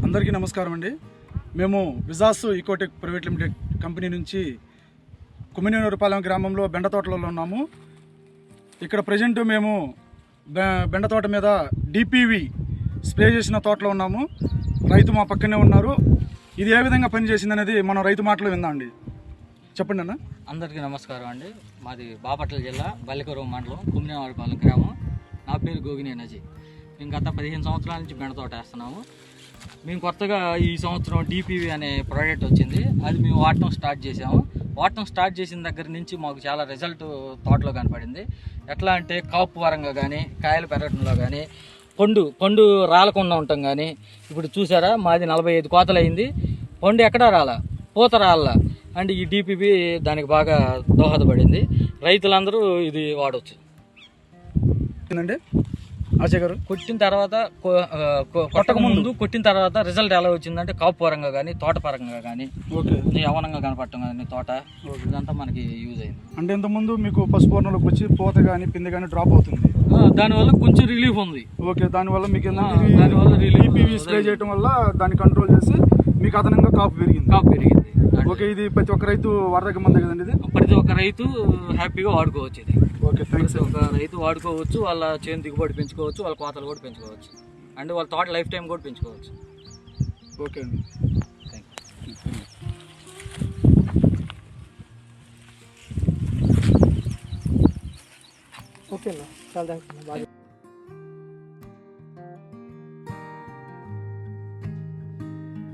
అందరికీ నమస్కారం అండి. మేము విజాస్ ఈకోటెక్ ప్రైవేట్ లిమిటెడ్ కంపెనీ నుంచి కుమినేనిపాలెం గ్రామంలో బెండ తోటలలో ఉన్నాము. ఇక్కడ ప్రజెంట్ మేము బెండ తోట మీద డిపివి స్ప్రే చేసిన తోటలో ఉన్నాము. రైతు మా పక్కనే ఉన్నారు. ఇది ఏ విధంగా పనిచేసింది అనేది మనం రైతు మాటలో విందాం అండి. చెప్పండి అన్న. అందరికీ నమస్కారం అండి. మాది బాపట్ల జిల్లా బల్లికరువు మండలం కుమినేనిపాలెం గ్రామం. నా పేరు గోగిని ఎనర్జీ. మేము గత 15 సంవత్సరాల నుంచి బెండ తోట వేస్తున్నాము. మేము కొత్తగా ఈ సంవత్సరం డిపివి అనే ప్రోడక్ట్ వచ్చింది. అది మేము వాడటం స్టార్ట్ చేసాము. వాడటం స్టార్ట్ చేసిన దగ్గర నుంచి మాకు చాలా రిజల్ట్ తోటలో కనపడింది. ఎట్లా అంటే కాపు పరంగా కానీ, కాయలు పెరగడంలో కానీ, పండు రాలకుండా ఉండటం కానీ. ఇప్పుడు చూసారా, మాది 45 కోతలు అయింది. పండు ఎక్కడా రాలా, పూత రాలా. అండ్ ఈ డిపివి దానికి బాగా దోహదపడింది. రైతులందరూ ఇది వాడవచ్చు. ఏంటంటే అజయ్ గారు కొట్టిన తర్వాత కొట్టిన తర్వాత రిజల్ట్ ఎలా వచ్చిందంటే కాపు పరంగా కానీ, తోట పరంగా కానీ, యవనంగా కనపడటం కానీ తోట ఇదంతా మనకి యూజ్ అయింది. అంటే ఇంతకుముందు మీకు పసుపు వర్ణంలోకి వచ్చి పూత కానీ పిండి కానీ డ్రాప్ అవుతుంది. దానివల్ల కొంచెం రిలీఫ్ ఉంది. ఓకే, దానివల్ల మీకు డిపివి స్ప్రే చేయడం వల్ల దాన్ని కంట్రోల్ చేసి మీకు అదనంగా కాపు పెరిగింది. ఓకే, ఇది ప్రతి ఒక్క రైతు వాడదగ్గ మంది కదండి. ఇది ప్రతి ఒక్క రైతు హ్యాపీగా వాడుకోవచ్చు. ఇది ఓకే, థ్యాంక్స్. ఒక రైతు వాడుకోవచ్చు, వాళ్ళ చేను దిగుబడి పెంచుకోవచ్చు, వాళ్ళ కోతలు కూడా పెంచుకోవచ్చు, అండ్ వాళ్ళ తోట లైఫ్ టైం కూడా పెంచుకోవచ్చు. ఓకే అండి, ఓకే అన్న, చాలా థ్యాంక్స్ అన్న. బాగా